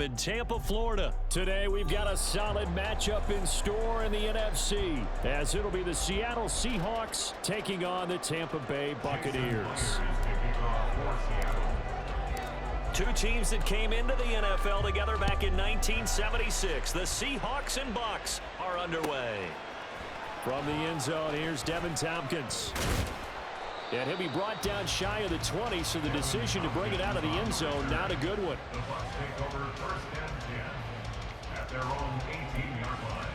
In Tampa, Florida. Today we've got a solid matchup in store in the NFC, as it'll be the Seattle Seahawks taking on the Tampa Bay Buccaneers. Two teams that came into the NFL together back in 1976. The Seahawks and Bucs are underway. From the end zone, here's Devin Tompkins. And he'll be brought down shy of the 20, so the decision to bring it out of the end zone, not a good one. The Bucs take over first and 10 at their own 18-yard line.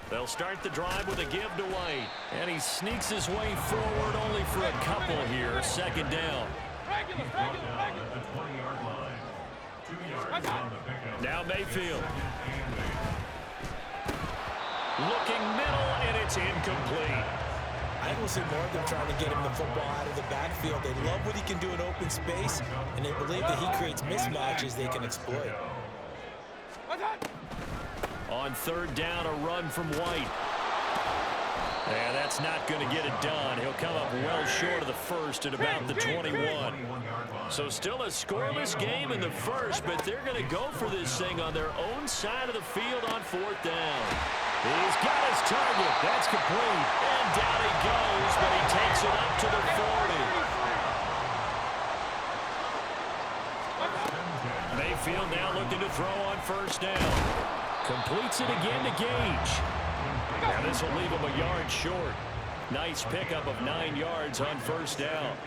They'll start the drive with a give to White. And he sneaks his way forward only for a couple here. Second down. He's brought down at the 20-yard line. 2 yards on the pickup. Now Mayfield. Looking middle, and it's incomplete. I will see more of them trying to get him the football out of the backfield. They love what he can do in open space, and they believe that he creates mismatches they can exploit. On third down, a run from White. And that's not going to get it done. He'll come up well short of the first at about the 21. So still a scoreless game in the first, but they're going to go for this thing on their own side of the field on fourth down. He's got his target. That's complete. And down he goes, but he takes it up to the 40. Mayfield now looking to throw on first down. Completes it again to Gage. Now this will leave him a yard short. Nice pickup of 9 yards on first down.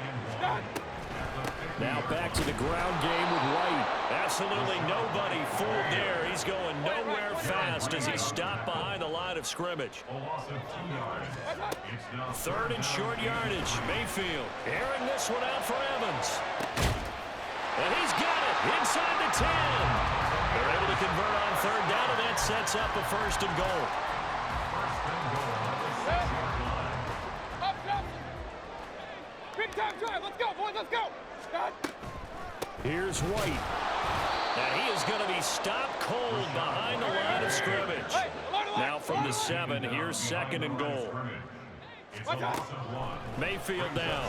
Now back to the ground game with White. Absolutely nobody fooled there. He's going nowhere fast as he's stopped behind the line of scrimmage. Third and short yardage. Mayfield airing this one out for Evans. And he's got it inside the 10. They're able to convert on third down, and that sets up a first and goal. Big time drive. Let's go, boys. Let's go. Here's White. And he is going to be stopped cold behind the line of scrimmage. Now from the 7, here's second and goal. Mayfield down.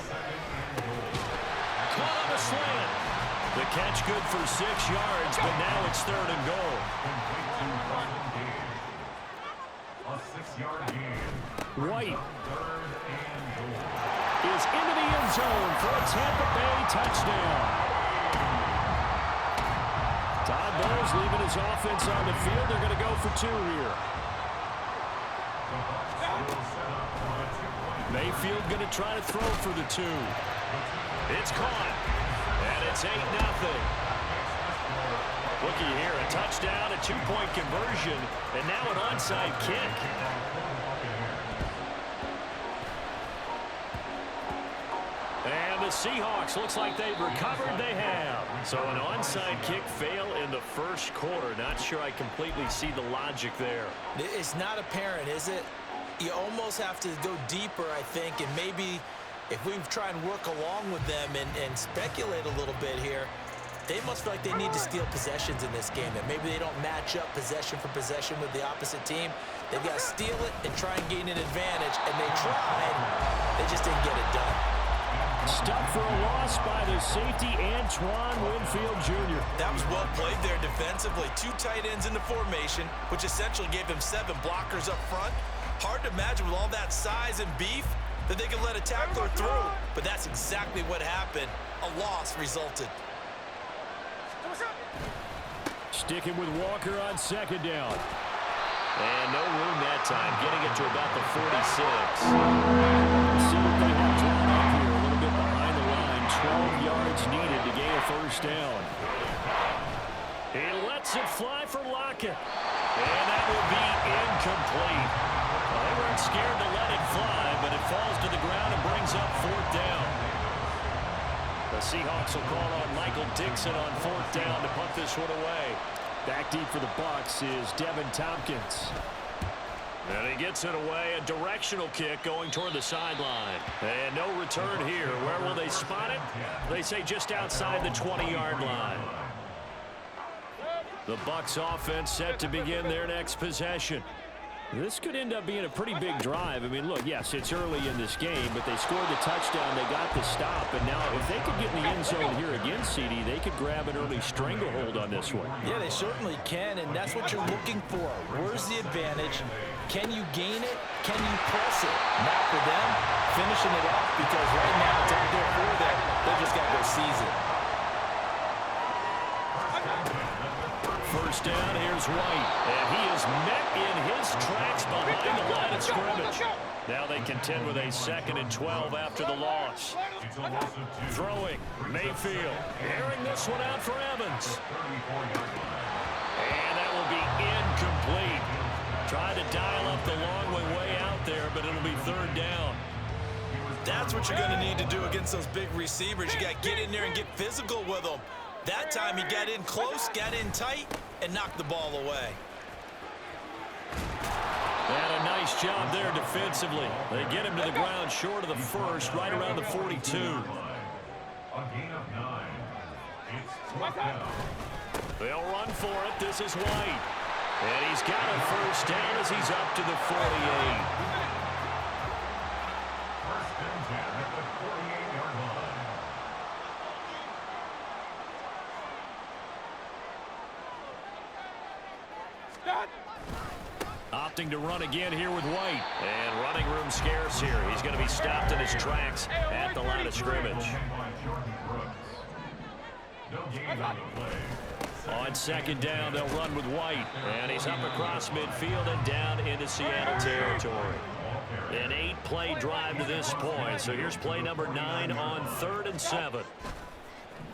Caught on the slant. The catch good for 6 yards, but now it's third and goal. A 6-yard gain. White is into the end zone for a Tampa Bay touchdown. Todd Bowles leaving his offense on the field. They're going to go for 2 here. Mayfield going to try to throw for the 2. It's caught. And it's 8-0. Looky here, a touchdown, a 2-point conversion, and now an onside kick. And the Seahawks, looks like they've recovered. They have. So an onside kick fail in the first quarter. Not sure I completely see the logic there. It's not apparent, is it? You almost have to go deeper, I think, and maybe if we try and work along with them and speculate a little bit here, they must feel like they need to steal possessions in this game, that maybe they don't match up possession for possession with the opposite team. They've got to steal it and try and gain an advantage, and they tried. They just didn't get it done. Stuck for a loss by the safety, Antoine Winfield Jr. That was well played there defensively. 2 tight ends in the formation, which essentially gave them 7 blockers up front. Hard to imagine with all that size and beef that they could let a tackler through, but that's exactly what happened. A loss resulted. Sticking with Walker on second down. And no room that time, getting it to about the 46. See what they have drawn up here, a little bit behind the line. 12 yards needed to gain a first down. He lets it fly for Lockett. And that will be incomplete. Well, they weren't scared to let it fly, but it falls to the ground and brings up fourth down. The Seahawks will call on Michael Dixon on fourth down to punt this one away. Back deep for the Bucs is Devin Tompkins. And he gets it away, a directional kick going toward the sideline. And no return here. Where will they spot it? They say just outside the 20-yard line. The Bucs offense set to begin their next possession. This could end up being a pretty big drive. I mean, look, yes, it's early in this game, but they scored the touchdown. They got the stop. And now if they could get in the end zone here again, CD, they could grab an early stranglehold on this one. Yeah, they certainly can, and that's what you're looking for. Where's the advantage? Can you gain it? Can you press it? Not for them, finishing it off, because right now it's out there for them. They just got to go seize it. First down, here's White, and he is met in his tracks behind the line of scrimmage. Now they contend with a 2nd and 12 after the loss. Throwing, Mayfield, airing this one out for Evans. And that will be incomplete. Tried to dial up the long way out there, but it'll be 3rd down. That's what you're going to need to do against those big receivers. You got to get in there and get physical with them. That time he got in close, got in tight, and knocked the ball away. They had a nice job there defensively. They get him to the ground short of the first, right around the 42. A gain of 9. It's 4th down. They'll run for it. This is White. And he's got a first down as he's up to the 48. First and 10 at the 48-yard line. Opting to run again here with White. And running room scarce here. He's going to be stopped in his tracks at the line of scrimmage. No gain on the play. On 2nd down, they'll run with White. And he's up across midfield and down into Seattle territory. An 8-play drive to this point. So here's play number 9 on 3rd and 7.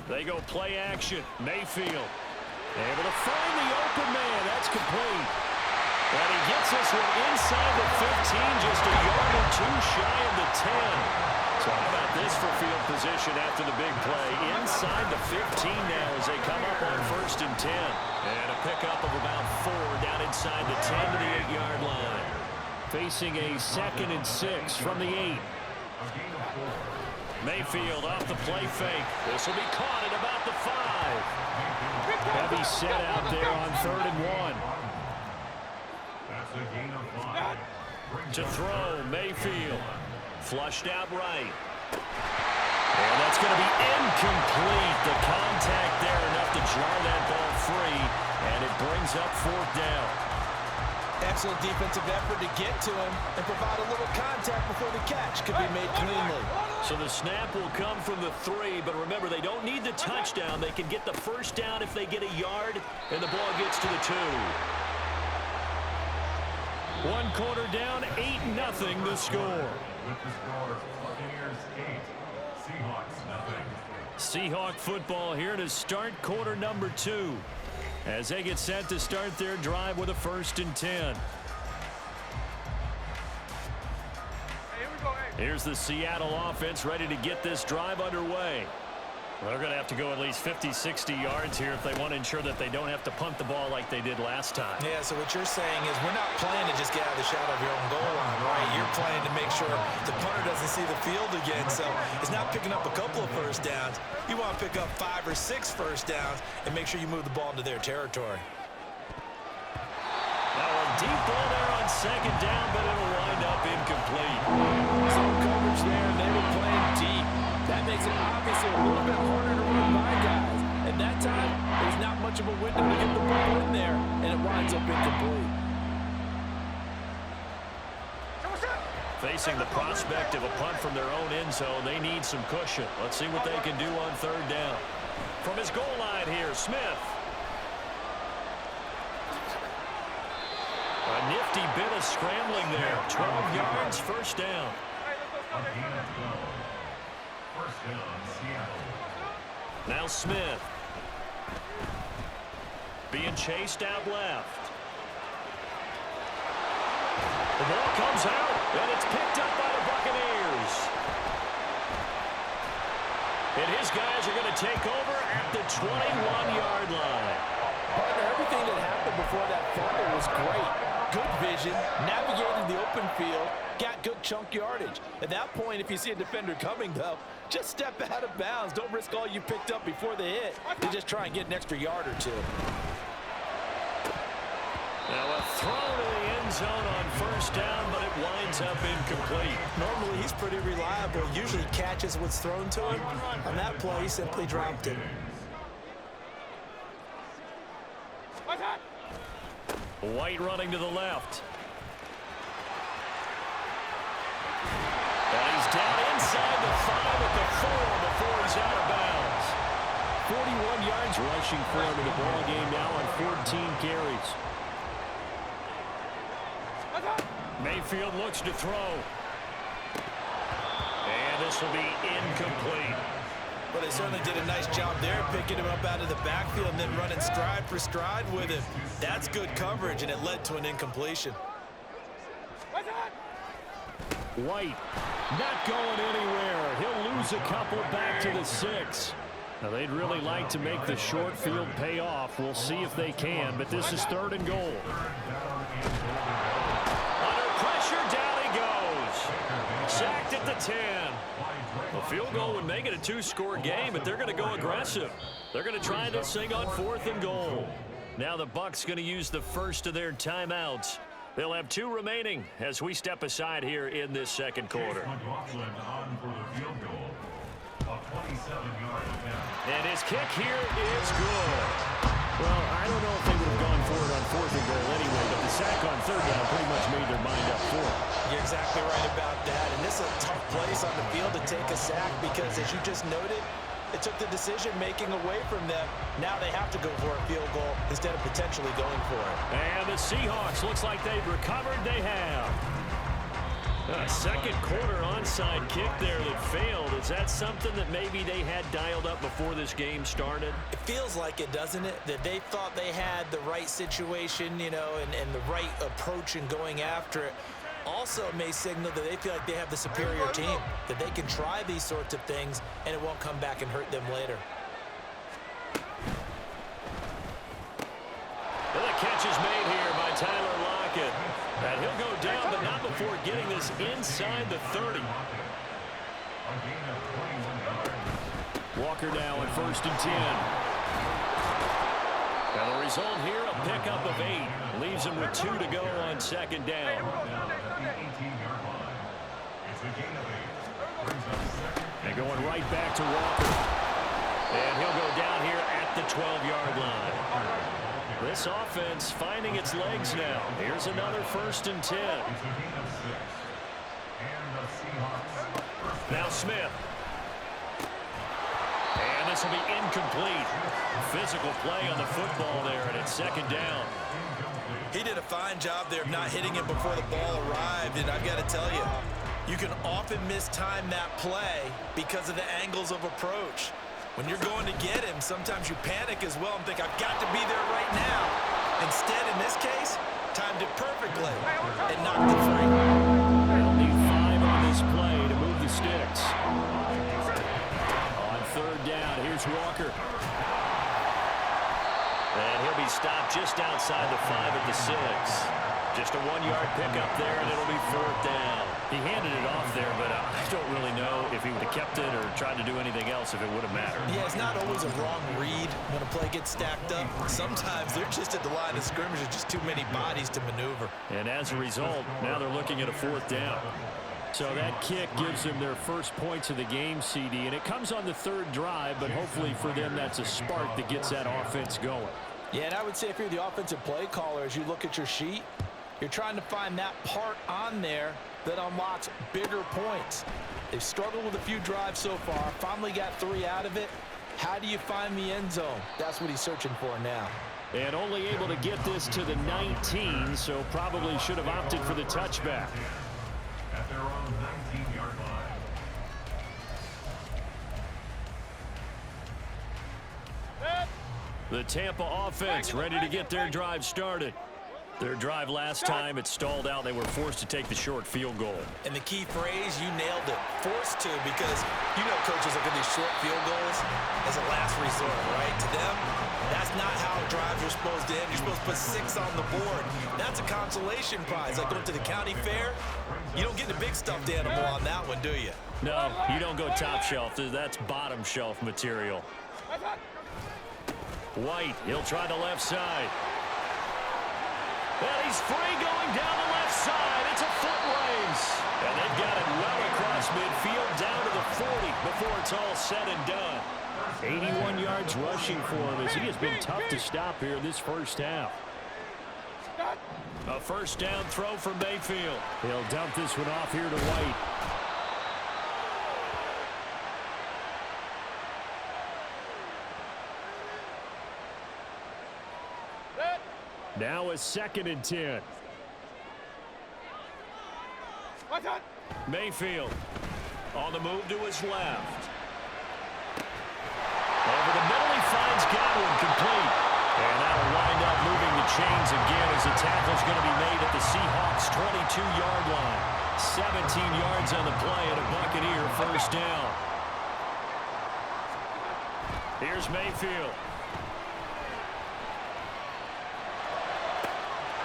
They go play action. Mayfield able to find the open man. That's complete. And he gets this one inside the 15, just a yard or 2 shy of the 10. So how about this for field position after the big play? Inside the 15 now as they come up on 1st and 10. And a pickup of about 4 down inside the 10 to the 8-yard line. Facing a 2nd and 6 from the 8. Mayfield off the play fake. This will be caught at about the 5. Heavy set out there on 3rd and 1. That's a gain of 5. To throw, Mayfield. Flushed out right. And that's going to be incomplete. The contact there enough to jar that ball free. And it brings up 4th down. Excellent defensive effort to get to him and provide a little contact before the catch could be made cleanly. So the snap will come from the 3, but remember, they don't need the touchdown. They can get the first down if they get a yard, and the ball gets to the 2. 1 quarter down, 8-0 the score. With the score, Buccaneers 8, Seahawks 0. Seahawk football here to start quarter number 2. As they get set to start their drive with a 1st and 10. Here's the Seattle offense ready to get this drive underway. Well, they're going to have to go at least 50, 60 yards here if they want to ensure that they don't have to punt the ball like they did last time. Yeah, so what you're saying is we're not playing to just get out of the shadow of your own goal line, right? You're playing to make sure the punter doesn't see the field again. So it's not picking up a couple of first downs. You want to pick up 5 or 6 first downs and make sure you move the ball into their territory. Now a deep ball there on 2nd down, but it'll wind up incomplete. Zone coverage there, and they were playing deep. That makes it obviously a little bit harder to run by guys. And that time, there's not much of a window to get the ball in there, and it winds up incomplete. Facing the prospect of a punt from their own end zone, they need some cushion. Let's see what they can do on 3rd down. From his goal line here, Smith. A nifty bit of scrambling there. 12 yards, 1st down. A gain of 12. 1st down, Seattle. Now Smith. Being chased out left. The ball comes out, and it's picked up by the Buccaneers. And his guys are going to take over at the 21-yard line. Partner, everything that happened before that fumble was great. Good vision, navigated the open field, got good chunk yardage. At that point, if you see a defender coming, though, just step out of bounds. Don't risk all you picked up before the hit. You just try and get an extra yard or 2. Now a throw to the end zone on first down, but it winds up incomplete. Normally he's pretty reliable. Usually catches what's thrown to him. On that play, he simply dropped it. White running to the left. And he's down inside the 5 at the 4 before he's out of bounds. 41 yards rushing for him in the ball game now on 14 carries. Mayfield looks to throw. And this will be incomplete. But they certainly did a nice job there, picking him up out of the backfield and then running stride for stride with him. That's good coverage, and it led to an incompletion. White not going anywhere. He'll lose a couple back to the 6. Now, they'd really like to make the short field pay off. We'll see if they can, but this is 3rd and goal. Under pressure, down he goes. Sacked at the 10. A field goal would make it a 2-score game, but they're going to go aggressive. They're going to try this thing on 4th and goal. Now the Bucs going to use the first of their timeouts. They'll have 2 remaining as we step aside here in this second quarter. And his kick here is good. Well, I don't know if they would have gone for it on 4th and goal anyway, but the sack on 3rd down pretty much made their mind up for it. You're exactly right about that. And this is a tough place on the field to take a sack because, as you just noted, it took the decision-making away from them. Now they have to go for a field goal instead of potentially going for it. And the Seahawks, looks like they've recovered. They have. A second quarter onside kick there that failed. Is that something that maybe they had dialed up before this game started? It feels like it, doesn't it? That they thought they had the right situation, you know, and the right approach in going after it. Also may signal that they feel like they have the superior team, that they can try these sorts of things and it won't come back and hurt them later. Well, the catch is made here by Tyler Lockett. And he'll go down, but not before getting this inside the 30. Walker now on 1st and 10. And the result here, a pickup of 8. Leaves him with 2 to go on 2nd down. And going right back to Walker. And he'll go down here at the 12-yard line. This offense finding its legs now. Here's another 1st and 10. Now Smith. And this will be incomplete. Physical play on the football there, and it's 2nd down. He did a fine job there of not hitting it before the ball arrived, and I've got to tell you, you can often mistime that play because of the angles of approach. When you're going to get him, sometimes you panic as well and think, I've got to be there right now. Instead, in this case, timed it perfectly and knocked it free. They'll need 5 on this play to move the sticks. On 3rd down, here's Walker. And he'll be stopped just outside the 5 at the 6. Just a 1-yard pickup there, and it'll be 4th down. He handed it off there, but I don't really know if he would have kept it or tried to do anything else if it would have mattered. Yeah, it's not always a wrong read when a play gets stacked up. Sometimes they're just at the line of scrimmage. There's just too many bodies to maneuver. And as a result, now they're looking at a 4th down. So that kick gives them their first points of the game, CD, and it comes on the 3rd drive, but hopefully for them that's a spark that gets that offense going. Yeah, and I would say if you're the offensive play caller, as you look at your sheet, you're trying to find that part on there that unlocks bigger points. They've struggled with a few drives so far, finally got 3 out of it. How do you find the end zone? That's what he's searching for now. And only able to get this to the 19, so probably should have opted for the touchback. At their own 19-yard line. The Tampa offense ready to get their drive started. Their drive last time, it stalled out. They were forced to take the short field goal. And the key phrase, you nailed it. Forced to, because you know coaches look at these short field goals as a last resort, right? To them, that's not how drives are supposed to end. You're supposed to put 6 on the board. That's a consolation prize. Like going to the county fair, you don't get the big stuffed animal on that one, do you? No, you don't go top shelf. That's bottom shelf material. White, he'll try the left side. And he's free going down the left side. It's a foot race. And they've got it well across midfield down to the 40 before it's all said and done. 81 yards rushing for him as he has been tough to stop here in this first half. A first down throw from Mayfield. He'll dump this one off here to White. Now a 2nd and 10. Mayfield on the move to his left. Over the middle, he finds Godwin complete. And that'll wind up moving the chains again as the tackle's going to be made at the Seahawks' 22-yard line. 17 yards on the play and a Buccaneer first down. Here's Mayfield.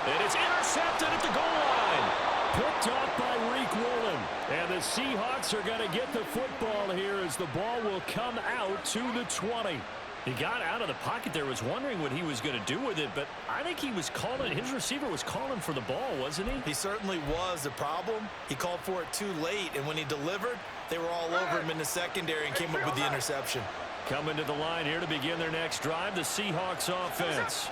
And it's intercepted at the goal line. Picked off by Reek Woolen. And the Seahawks are going to get the football here as the ball will come out to the 20. He got out of the pocket there, was wondering what he was going to do with it, but I think he was calling, his receiver was calling for the ball, wasn't he? He certainly was. The problem, he called for it too late, and when he delivered, they were all over him in the secondary and came up with the interception. Coming to the line here to begin their next drive, the Seahawks offense.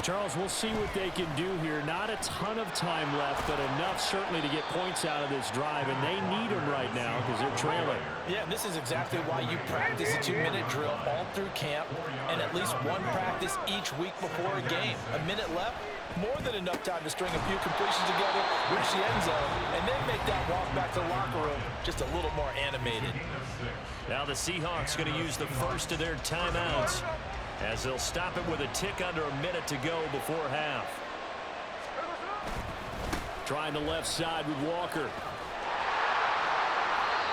Charles, we'll see what they can do here. Not a ton of time left, but enough certainly to get points out of this drive, and they need them right now because they're trailing. Yeah, and this is exactly why you practice a 2-minute drill all through camp and at least one practice each week before a game. A minute left, more than enough time to string a few completions together, reach the end zone, and then make that walk back to the locker room just a little more animated. Now the Seahawks going to use the first of their timeouts, as they'll stop it with a tick under a minute to go before half. Trying the left side with Walker.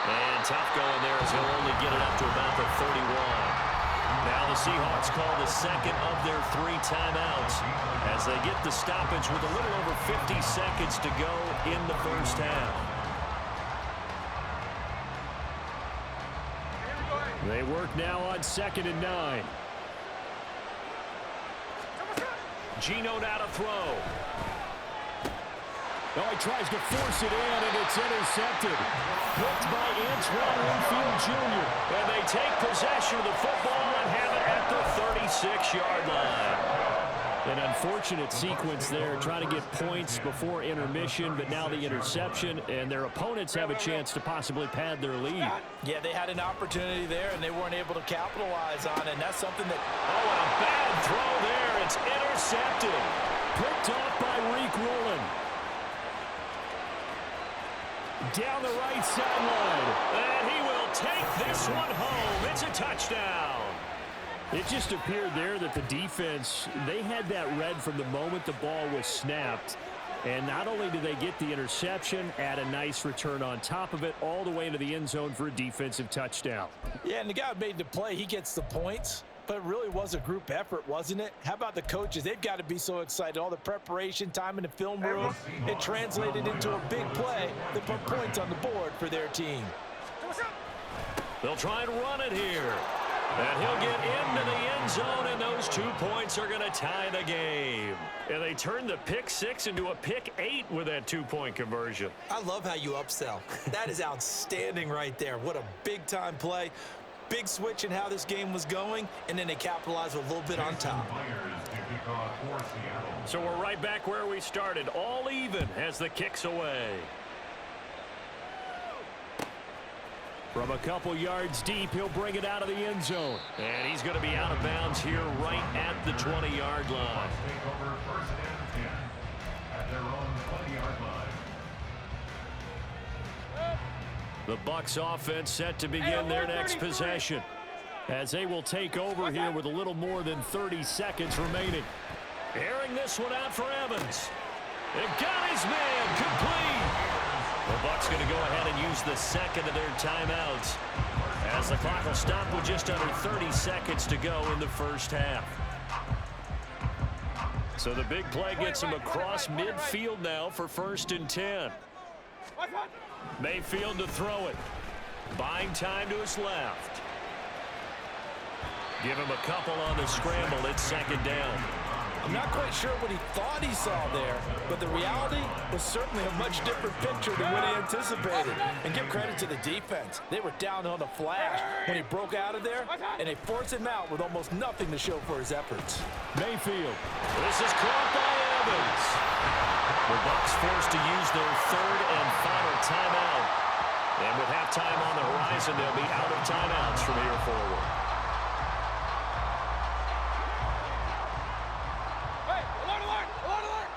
And tough going there as he'll only get it up to about the 31. Now the Seahawks call the second of their 3 timeouts as they get the stoppage with a little over 50 seconds to go in the first half. They work now on 2nd and 9. Geno now to throw. Oh, he tries to force it in, and it's intercepted. Picked by Antoine Winfield Jr. And they take possession of the football and have it at the 36-yard line. An unfortunate sequence there, trying to get points before intermission, but now the interception, and their opponents have a chance to possibly pad their lead. Yeah, they had an opportunity there, and they weren't able to capitalize on it, and that's something that... Oh, and a bad throw there. It's intercepted. Picked off by Reek Woolen. Down the right sideline. And he will take this one home. It's a touchdown. It just appeared there that the defense, they had that read from the moment the ball was snapped. And not only did they get the interception, add a nice return on top of it, all the way into the end zone for a defensive touchdown. Yeah, and the guy who made the play, he gets the points. But it really was a group effort, wasn't it? How about the coaches? They've got to be so excited. All the preparation, time in the film room, it translated into a big play that put points on the board for their team. They'll try and run it here. And he'll get into the end zone, and those 2 points are going to tie the game. And they turned the pick 6 into a pick 8 with that 2-point conversion. I love how you upsell. That is outstanding right there. What a big-time play. Big switch in how this game was going, and then they capitalized with a little bit on top. So we're right back where we started, all even as the kick's away. From a couple yards deep, he'll bring it out of the end zone. And he's going to be out of bounds here right at the 20-yard line. The Bucs offense set to begin their next possession, as they will take over here with a little more than 30 seconds remaining. Airing this one out for Evans. They got his man complete. The Bucs going to go ahead and use the second of their timeouts, as the clock will stop with just under 30 seconds to go in the first half. So the big play gets him across midfield now for 1st and 10. Mayfield to throw it. Buying time to his left. Give him a couple on the scramble. It's 2nd down. I'm not quite sure what he thought he saw there, but the reality was certainly a much different picture than what he anticipated. And give credit to the defense. They were down on the flash when he broke out of there, and they forced him out with almost nothing to show for his efforts. Mayfield. This is caught by Evans. The Bucs forced to use their third and final timeout. And with halftime on the horizon, they'll be out of timeouts from here forward. Hey, alert, alert, alert, alert.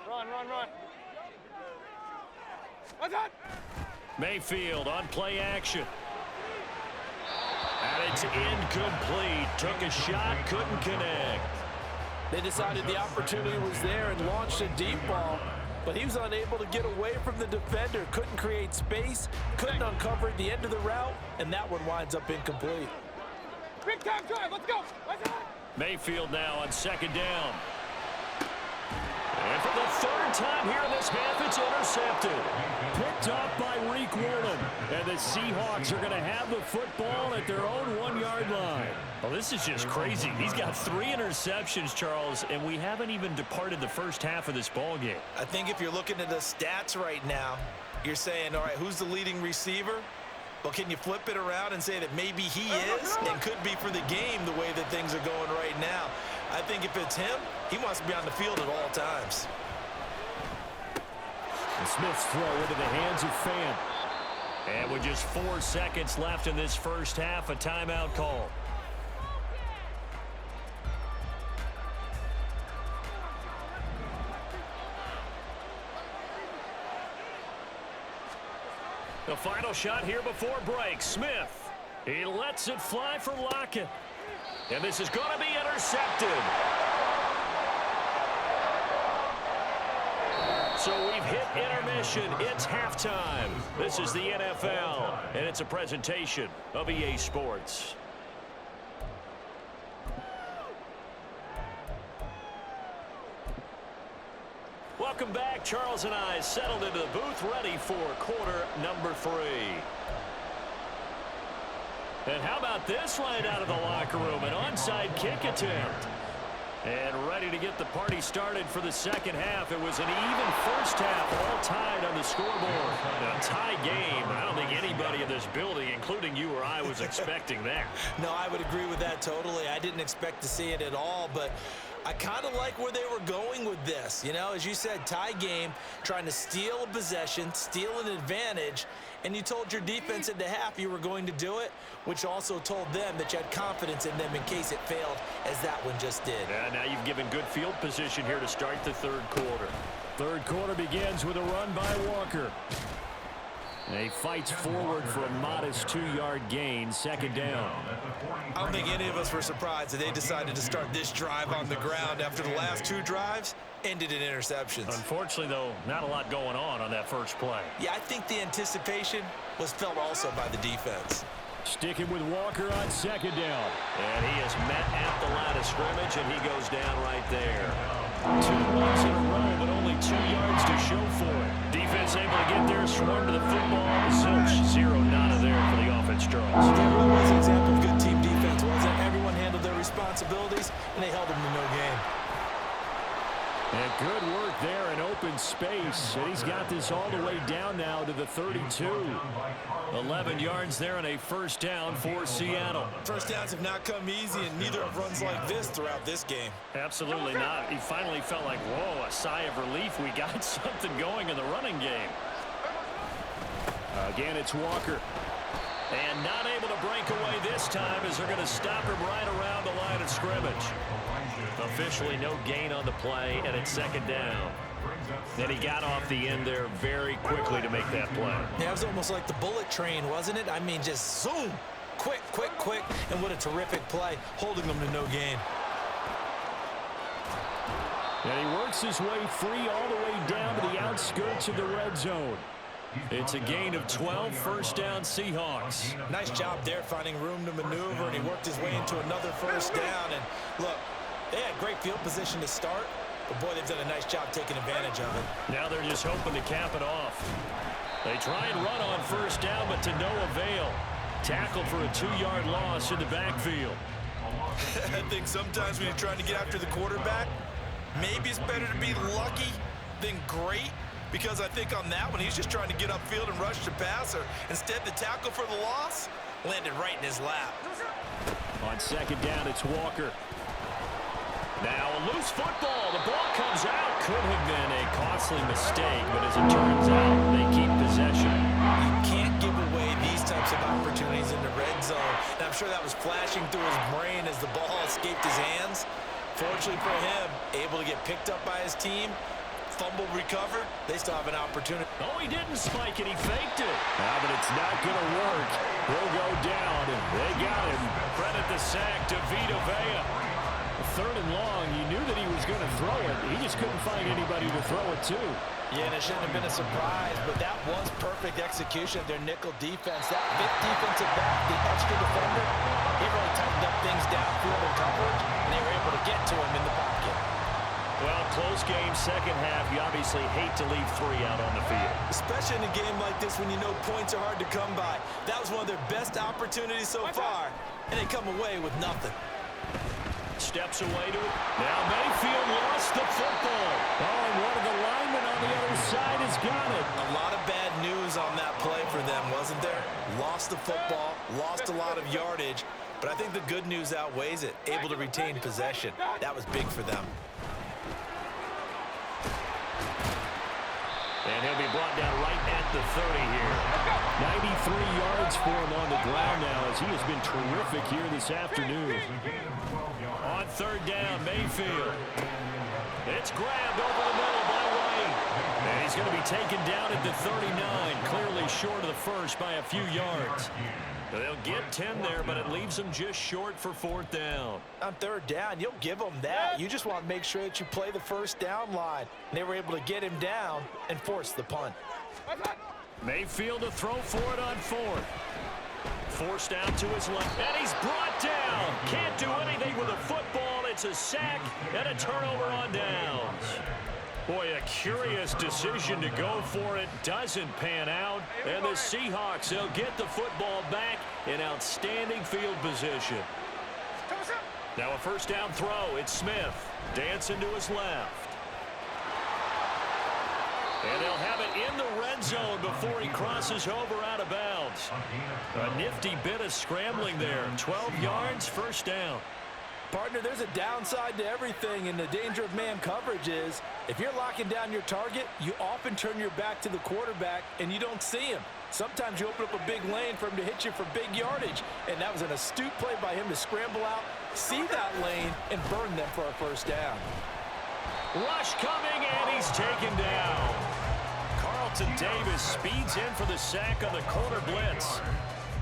Run, run, run. What's that? Mayfield on play action. And it's incomplete. Took a shot, couldn't connect. They decided the opportunity was there and launched a deep ball, but he was unable to get away from the defender, couldn't create space, couldn't uncover at the end of the route, and that one winds up incomplete. Big time drive, let's go. What's that? Mayfield now on second down. And for the third time here in this half, it's intercepted. Picked off by Reek Woolen. And the Seahawks are going to have the football at their own 1-yard line. Well, this is just crazy. He's got 3 interceptions, Charles, and we haven't even departed the first half of this ball game. I think if you're looking at the stats right now, you're saying, all right, who's the leading receiver? Well, can you flip it around and say that maybe he is and could be for the game the way that things are going right now? I think if it's him, he wants to be on the field at all times. And Smith's throw into the hands of Fant. And with just 4 seconds left in this first half, a timeout call. The final shot here before break. Smith. He lets it fly for Lockett. And this is going to be intercepted. So we've hit intermission. It's halftime. This is the NFL, and it's a presentation of EA Sports. Welcome back. Charles and I settled into the booth, ready for quarter number 3. And how about this right out of the locker room? An onside kick attempt. And ready to get the party started for the second half. It was an even first half, all tied on the scoreboard. A tie game. I don't think anybody in this building, including you or I, was expecting that. No, I would agree with that totally. I didn't expect to see it at all, but I kind of like where they were going with this. You know, as you said, tie game, trying to steal a possession, steal an advantage, and you told your defense at the half you were going to do it, which also told them that you had confidence in them in case it failed, as that one just did. Yeah, now you've given good field position here to start the third quarter. Third quarter begins with a run by Walker. And he fights forward for a modest 2-yard gain, second down. I don't think any of us were surprised that they decided to start this drive on the ground after the last 2 drives ended in interceptions. Unfortunately, though, not a lot going on that first play. Yeah, I think the anticipation was felt also by the defense. Sticking with Walker on second down. And he is met at the line of scrimmage, and he goes down right there. 2 runs in a row, but only 2 yards to show for it. Defense able to get there, swarm to the football. Zilch, 0 nada there for the offense, Charles. Yeah, it was an example of good team defense, wasn't it? Everyone handled their responsibilities, and they held them to no gain. And good work there in open space. And he's got this all the way down now to the 32. 11 yards there and a first down for Seattle. First downs have not come easy, and neither have runs like this throughout this game. Absolutely not. He finally felt like, whoa, a sigh of relief. We got something going in the running game. Again, it's Walker. And not able to break away this time as they're going to stop him right around the line of scrimmage. Officially no gain on the play, and it's second down. Then he got off the end there very quickly to make that play. Yeah, it was almost like the bullet train, wasn't it? I mean, just zoom, quick, quick, quick, and what a terrific play, holding them to no gain. And he works his way free all the way down to the outskirts of the red zone. It's a gain of 12, first down Seahawks. Nice job there finding room to maneuver, and he worked his way into another first down. And look, they had great field position to start, but boy, they've done a nice job taking advantage of it. Now they're just hoping to cap it off. They try and run on first down, but to no avail. Tackled for a 2-yard loss in the backfield. I think sometimes when you're trying to get after the quarterback, maybe it's better to be lucky than great, because I think on that one, he's just trying to get upfield and rush the passer. Instead, the tackle for the loss landed right in his lap. On second down, it's Walker. Now a loose football. The ball comes out. Could have been a costly mistake, but as it turns out, they keep possession. You can't give away these types of opportunities in the red zone. And I'm sure that was flashing through his brain as the ball escaped his hands. Fortunately for him, able to get picked up by his team, fumble recovered, they still have an opportunity. Oh, he didn't spike it. He faked it. But it's not going to work. He'll go down, and they got him. Credit the sack to Vita Vea. Third and long, you knew that he was going to throw it. He just couldn't find anybody to throw it to. Yeah, and it shouldn't have been a surprise, but that was perfect execution of their nickel defense. That fifth defensive back, the extra defender, he really tightened up things downfield in coverage, and they were able to get to him in the pocket. Well, close game, second half. You obviously hate to leave 3 out on the field. Especially in a game like this when you know points are hard to come by. That was one of their best opportunities so far, and they come away with nothing. Steps away to it. Now Mayfield lost the football. Oh, and one of the linemen on the other side has got it. A lot of bad news on that play for them, wasn't there? Lost the football, lost a lot of yardage, but I think the good news outweighs it. Able to retain possession. That was big for them. And he'll be brought down right at the 30 here. 93 yards for him on the ground now, as he has been terrific here this afternoon. On third down, Mayfield. It's grabbed over the middle by White. And he's going to be taken down at the 39, clearly short of the first by a few yards. They'll get 10 there, but it leaves them just short for fourth down. On third down, you'll give them that. You just want to make sure that you play the first down line. And they were able to get him down and force the punt. Mayfield to throw for it on fourth. Forced out to his left, and he's brought down. Can't do anything with a football. It's a sack and a turnover on downs. Boy, a curious decision to go for it. Doesn't pan out. And the Seahawks, they'll get the football back in outstanding field position. Now a first down throw. It's Smith. Dancing to his left. And they'll have it in the red zone before he crosses over out of bounds. A nifty bit of scrambling there. 12 yards, first down. Partner, there's a downside to everything, and the danger of man coverage is if you're locking down your target, you often turn your back to the quarterback and you don't see him. Sometimes you open up a big lane for him to hit you for big yardage, and that was an astute play by him to scramble out, see that lane, and burn them for a first down. Rush coming, and he's taken down. Carlton Davis speeds in for the sack on the corner blitz.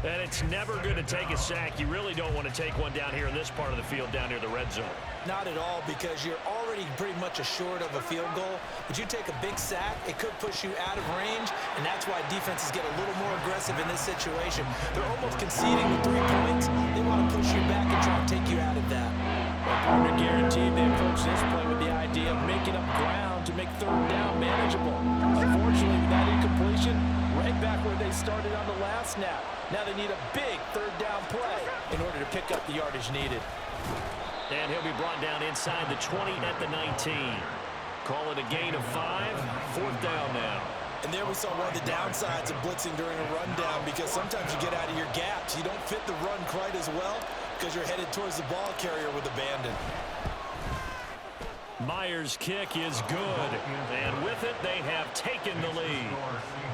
And it's never going to take a sack. You really don't want to take one down here in this part of the field, down near the red zone. Not at all, because you're already pretty much assured of a field goal. But you take a big sack, it could push you out of range, and that's why defenses get a little more aggressive in this situation. They're almost conceding with 3 points. They want to push you back and try to take you out of that. Well, partner, guaranteed they approach this play with the idea of making up ground to make third down manageable. Unfortunately, with that incompletion, right back where they started on the last snap. Now they need a big third down play in order to pick up the yardage needed. And he'll be brought down inside the 20 at the 19. Call it a gain of 5. Fourth down now. And there we saw one of the downsides of blitzing during a rundown, because sometimes you get out of your gaps. You don't fit the run quite as well because you're headed towards the ball carrier with abandon. Myers' kick is good, and with it, they have taken the lead.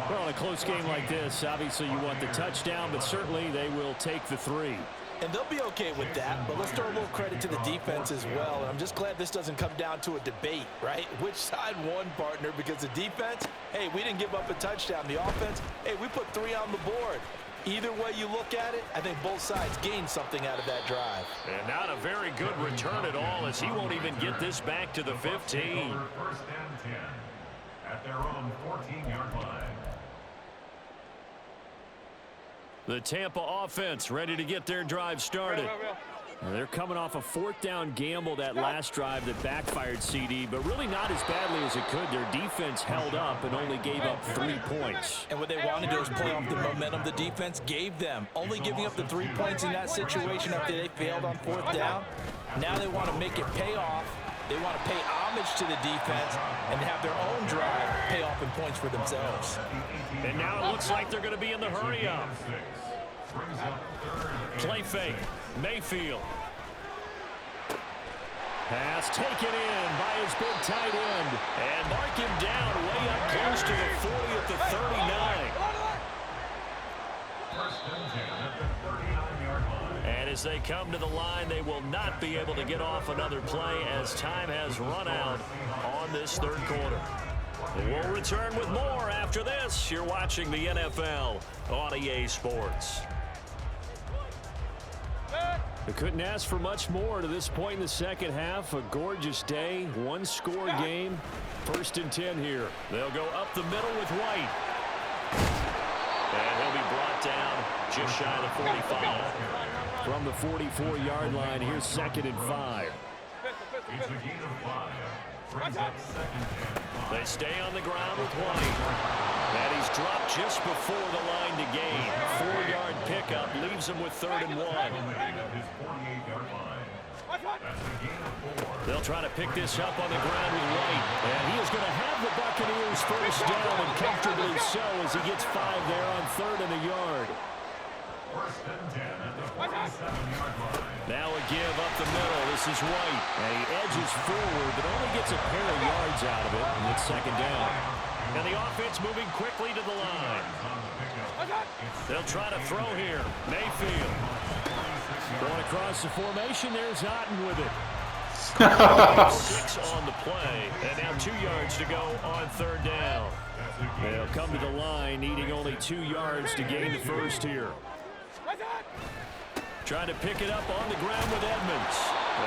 Well, in a close game like this, obviously you want the touchdown, but certainly they will take the 3. And they'll be okay with that, but let's throw a little credit to the defense as well. And I'm just glad this doesn't come down to a debate, right? Which side won, partner? Because the defense, hey, we didn't give up a touchdown. The offense, hey, we put 3 on the board. Either way you look at it, I think both sides gained something out of that drive. And not a very good return at all, as he won't even get this back to the 15. First and 10 at their own 14-yard line. The Tampa offense ready to get their drive started. They're coming off a fourth down gamble that last drive that backfired, CD, but really not as badly as it could. Their defense held up and only gave up 3 points. And what they wanted to do is play off the momentum the defense gave them. Only giving up the 3 points in that situation after they failed on fourth down. Now they want to make it pay off. They want to pay homage to the defense and have their own drive pay off in points for themselves. And now it looks like they're going to be in the hurry-up. Play fake. Mayfield. Pass taken in by his big tight end. And mark him down way up close to the 40 at the 39. And as they come to the line, they will not be able to get off another play as time has run out on this third quarter. We'll return with more after this. You're watching the NFL on EA Sports. They couldn't ask for much more to this point in the second half. A gorgeous day, one-score game. 1st and 10 here. They'll go up the middle with White. And he'll be brought down just shy of the 45. From the 44-yard line, here's 2nd and 5. It's a gain of 5. They stay on the ground with White. And he's dropped just before the line to gain. 4-yard pickup leaves him with 3rd and 1. They'll try to pick this up on the ground with White. And he is going to have the Buccaneers first down, and comfortably so as he gets 5 there on 3rd and a yard. Now a give up the middle. This is White. And he edges forward, but only gets a pair of yards out of it. And it's 2nd down. And the offense moving quickly to the line. They'll try to throw here. Mayfield. Going across the formation. There's Otten with it. 6 on the play. And now 2 yards to go on 3rd down. They'll come to the line, needing only 2 yards to gain the first here. Trying to pick it up on the ground with Edmonds.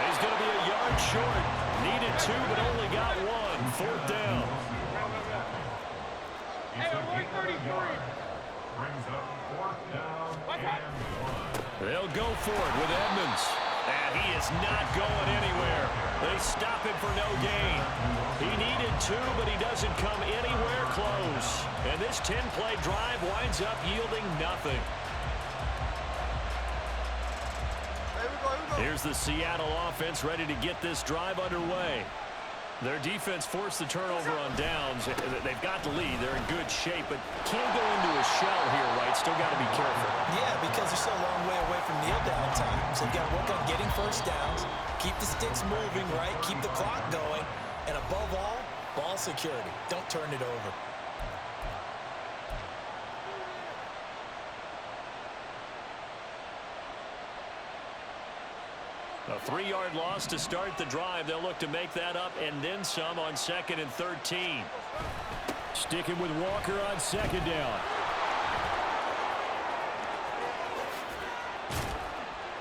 He's going to be a yard short. Needed 2, but only got 1. 4th down. They'll go for it with Edmonds. And he is not going anywhere. They stop him for no gain. He needed 2, but he doesn't come anywhere close. And this 10-play drive winds up yielding nothing. Here's the Seattle offense ready to get this drive underway. Their defense forced the turnover on downs. They've got the lead. They're in good shape, but can't go into a shell here, right? Still got to be careful. Yeah, because they're so a long way away from kneel down times. They've got to work on getting first downs, keep the sticks moving, right? Keep the clock going, and above all, ball security. Don't turn it over. A 3-yard loss to start the drive. They'll look to make that up and then some on 2nd and 13. Sticking with Walker on 2nd down.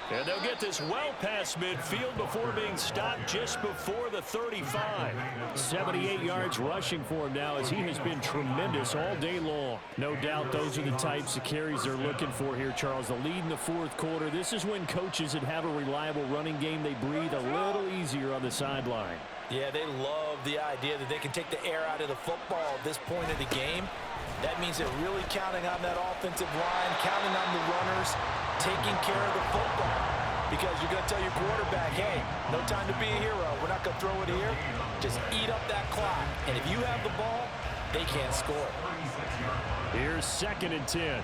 And they'll get this well past midfield before being stopped just before the 35. 78 yards rushing for him now as he has been tremendous all day long. No doubt those are the types of carries they're looking for here, Charles. The lead in the 4th quarter. This is when coaches that have a reliable running game, they breathe a little easier on the sideline. Yeah, they love the idea that they can take the air out of the football at this point of the game. That means they're really counting on that offensive line, counting on the runners, taking care of the football. Because you're going to tell your quarterback, hey, no time to be a hero. We're not going to throw it here. Just eat up that clock. And if you have the ball, they can't score. Here's 2nd and 10.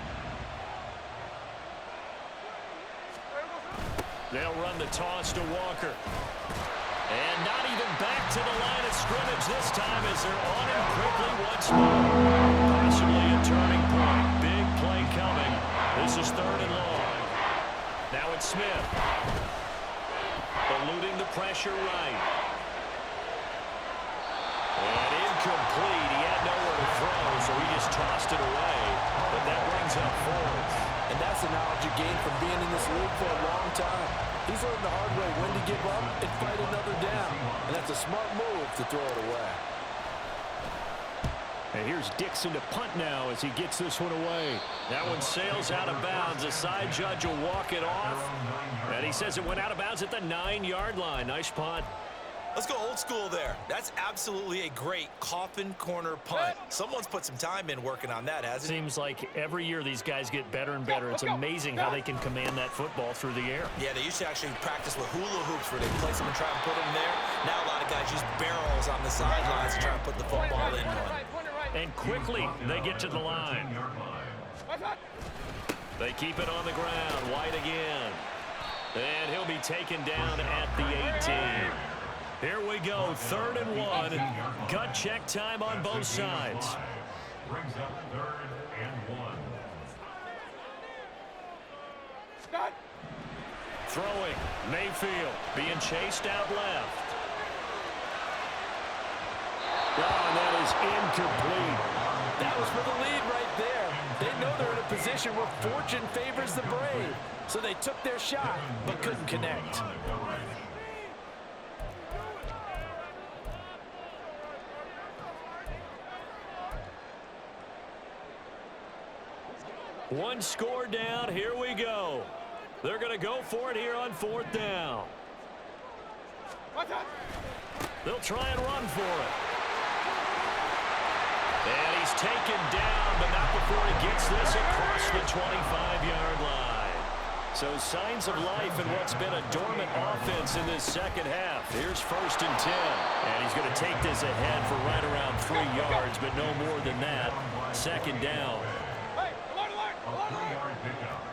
They'll run the toss to Walker. And not even back to the line of scrimmage this time as they're on him quickly once more. Possibly a turning point. Big play coming. This is 3rd and long. Now it's Smith. Eluding the pressure right. And incomplete. He had nowhere to throw, so he just tossed it away. But that brings up 4th. And that's the knowledge you gain from being in this league for a long time. He's learned the hard way when to give up and fight another down. And that's a smart move to throw it away. And here's Dixon to punt now as he gets this one away. That one sails out of bounds. The side judge will walk it off. And he says it went out of bounds at the 9-yard line. Nice punt. Let's go old school there. That's absolutely a great coffin corner punt. Someone's put some time in working on that, hasn't it? Seems like every year these guys get better and better. It's amazing how they can command that football through the air. Yeah, they used to actually practice with hula hoops where they place them and try and put them there. Now a lot of guys use barrels on the sidelines to try and put the football in one. And quickly they get to the line. They keep it on the ground. White again. And he'll be taken down at the 18. Here we go, 3rd and 1. Gut check time on both sides. Brings up 3rd and 1. Throwing, Mayfield being chased out left. Oh, and that is incomplete. That was for the lead right there. They know they're in a position where fortune favors the brave. So they took their shot, but couldn't connect. One score down, here we go. They're going to go for it here on 4th down. They'll try and run for it. And he's taken down, but not before he gets this across the 25-yard line. So signs of life in what's been a dormant offense in this second half. Here's 1st and 10. And he's going to take this ahead for right around 3 yards, but no more than that. 2nd down. A 3-yard pickup.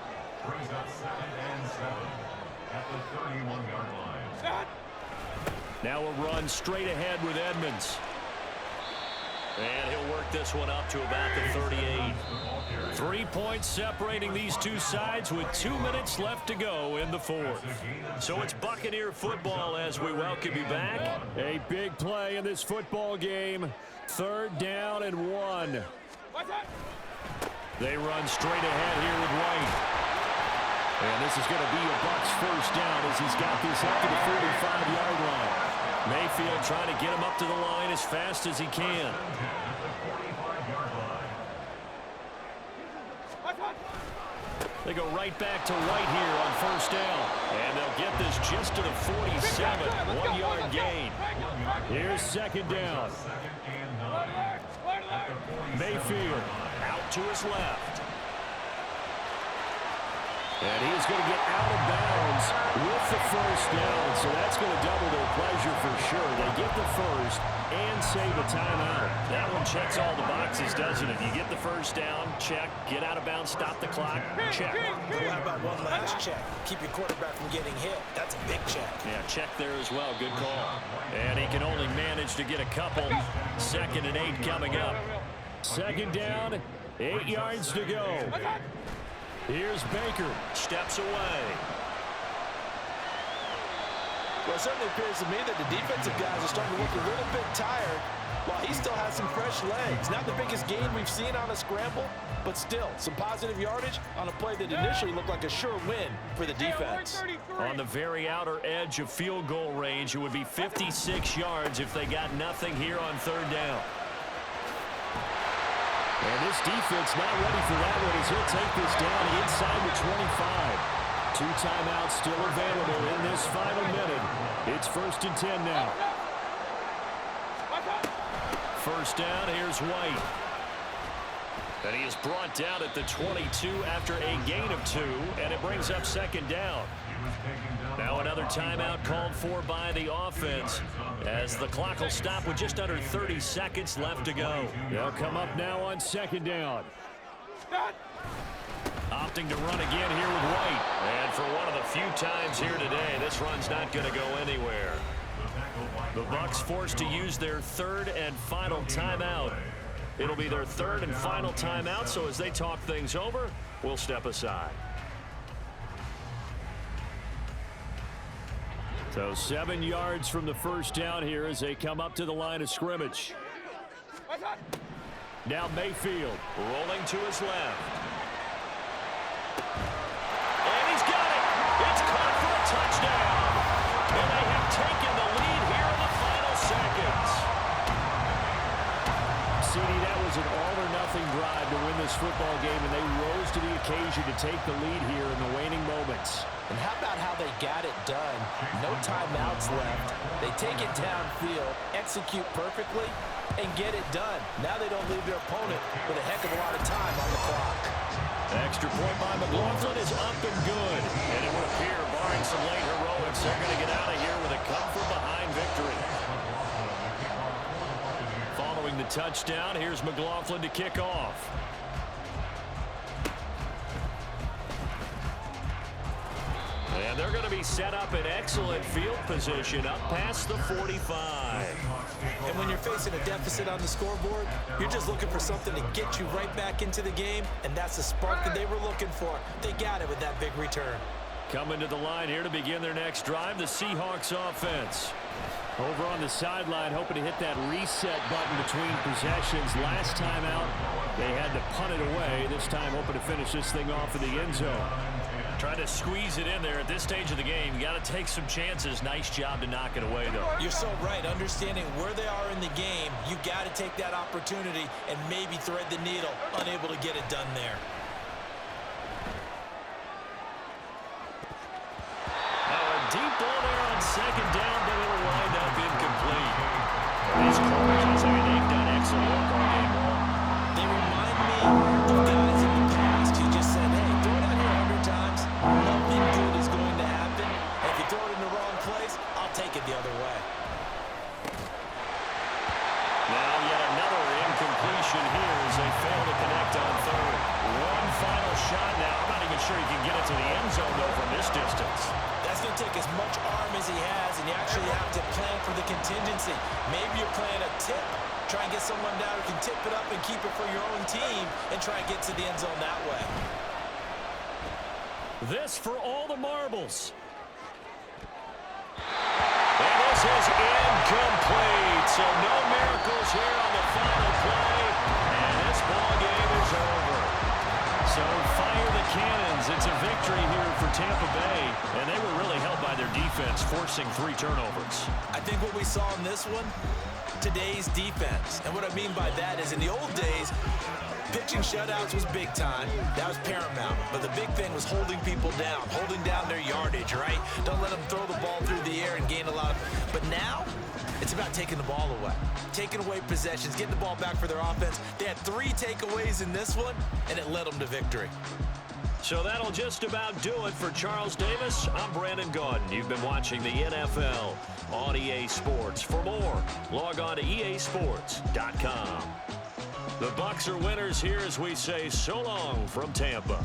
Brings up 2nd and 7 at the 31-yard line. Now a run straight ahead with Edmonds. And he'll work this one up to about the 38. 3 points separating these two sides with 2 minutes left to go in the 4th. So it's Buccaneer football as we welcome you back. A big play in this football game. 3rd down and 1. They run straight ahead here with White. And this is going to be a Bucs 1st down as he's got this up to the 45-yard line. Mayfield trying to get him up to the line as fast as he can. They go right back to White here on 1st down. And they'll get this just to the 47. 1-yard gain. Here's 2nd down. Mayfield out to his left. And he's going to get out of bounds with the 1st down. So that's going to double their pleasure for sure. They get the 1st and save a timeout. That one checks all the boxes, doesn't it? You get the 1st down, check. Get out of bounds, stop the clock, check. Well, how about one last check? Keep your quarterback from getting hit. That's a big check. Yeah, check there as well. Good call. And he can only manage to get a couple. 2nd and 8 coming up. 2nd down, 8 yards to go. Here's Baker. Steps away. Well, it certainly appears to me that the defensive guys are starting to look a little bit tired while he still has some fresh legs. Not the biggest gain we've seen on a scramble, but still some positive yardage on a play that initially looked like a sure win for the defense. On the very outer edge of field goal range, it would be 56 yards if they got nothing here on 3rd down. And this defense not ready for that one as he'll take this down inside the 25. 2 timeouts still available in this final minute. It's 1st and 10 now. 1st down, here's White. And he is brought down at the 22 after a gain of 2, and it brings up 2nd down. Now another timeout called for by the offense as the clock will stop with just under 30 seconds left to go. They'll come up now on 2nd down. Opting to run again here with White. And for one of the few times here today, this run's not going to go anywhere. The Bucs forced to use their 3rd and final timeout. It'll be their 3rd and final timeout, so as they talk things over, we'll step aside. So 7 yards from the 1st down here as they come up to the line of scrimmage. Now Mayfield rolling to his left. And he's got it. It's caught for a touchdown. And they have taken the lead here in the final seconds. CD, that was a drive to win this football game, and they rose to the occasion to take the lead here in the waning moments. And how about how they got it done? No timeouts left. They take it downfield, execute perfectly, and get it done. Now they don't leave their opponent with a heck of a lot of time on the clock. Extra point by McLaughlin is up and good. And it would appear, barring some late heroics, they're going to get out of here with a come-from-behind victory. Following the touchdown, here's McLaughlin to kick off. And they're going to be set up in excellent field position up past the 45. And when you're facing a deficit on the scoreboard, you're just looking for something to get you right back into the game, and that's the spark that they were looking for. They got it with that big return. Coming to the line here to begin their next drive, the Seahawks offense. Over on the sideline, hoping to hit that reset button between possessions. Last time out, they had to punt it away. This time, hoping to finish this thing off in the end zone. Trying to squeeze it in there at this stage of the game. You got to take some chances. Nice job to knock it away, though. You're so right. Understanding where they are in the game, you got to take that opportunity and maybe thread the needle. Unable to get it done there. Deep ball there on second down, but it'll wind up incomplete. These corners, they've done excellent work all game long. They remind me of guys in the past who just said, hey, throw it out here 100 times. Nothing good is going to happen. And if you throw it in the wrong place, I'll take it the other way. Now yet another incompletion here as they fail to connect on third. One final shot now. I'm not even sure he can get it to the end zone, though, from this distance. That's going to take as much arm as he has, and you actually have to plan for the contingency. Maybe you're playing a tip. Try and get someone down who can tip it up and keep it for your own team and try and get to the end zone that way. This for all the marbles. And this is incomplete. So no miracles here on the final play. And this ball game is over. So fire the cannons. It's a victory here for Tampa Bay. And they were really helped by their defense, forcing 3 turnovers. I think what we saw in this one, today's defense. And what I mean by that is in the old days, pitching shutouts was big time. That was paramount. But the big thing was holding people down, holding down their yardage, right? Don't let them throw the ball through the air and gain a lot. But now, it's about taking the ball away, taking away possessions, getting the ball back for their offense. They had 3 takeaways in this one, and it led them to victory. So that'll just about do it for Charles Davis. I'm Brandon Gaudin. You've been watching the NFL on EA Sports. For more, log on to easports.com. The Bucs are winners here as we say so long from Tampa.